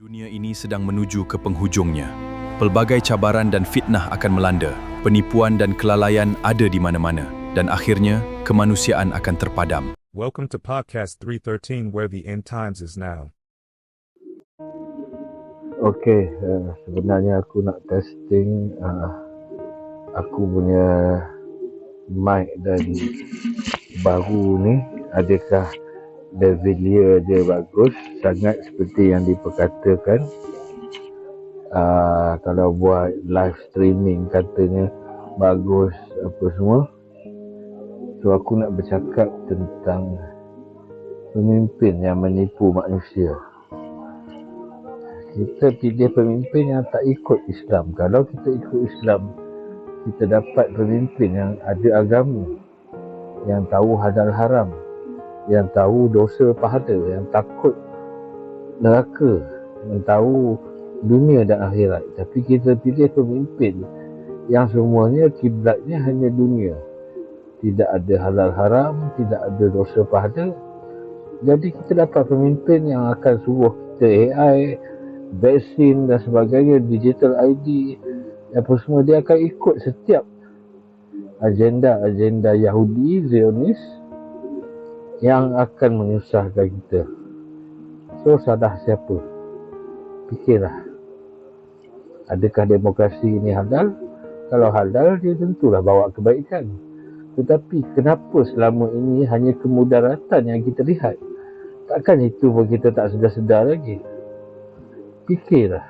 Dunia ini sedang menuju ke penghujungnya. Pelbagai cabaran dan fitnah akan melanda. Penipuan dan kelalaian ada di mana-mana. Dan akhirnya, kemanusiaan akan terpadam. Welcome to Podcast 313 where the end times is now. Okey, sebenarnya aku nak testing aku punya mic dan baru ni, adakah lavalier dia bagus sangat seperti yang diperkatakan. Kalau buat live streaming katanya bagus apa semua. So aku nak bercakap tentang pemimpin yang menipu manusia. Kita pilih pemimpin yang tak ikut Islam. Kalau kita ikut Islam, kita dapat pemimpin yang ada agama, yang tahu halal haram, yang tahu dosa pahala, yang takut neraka, yang tahu dunia dan akhirat. Tapi kita pilih pemimpin yang semuanya kiblatnya hanya dunia. Tidak ada halal haram, tidak ada dosa pahala. Jadi kita dapat pemimpin yang akan suruh kita AI, vaksin dan sebagainya, digital ID, apa semua. Dia akan ikut setiap agenda Yahudi, Zionis yang akan menyusahkan kita. So salah siapa? Fikirlah. Adakah demokrasi ini halal? Kalau halal, dia tentulah bawa kebaikan. Tetapi kenapa selama ini hanya kemudaratan yang kita lihat? Takkan itu pun kita tak sedar-sedar lagi? Fikirlah.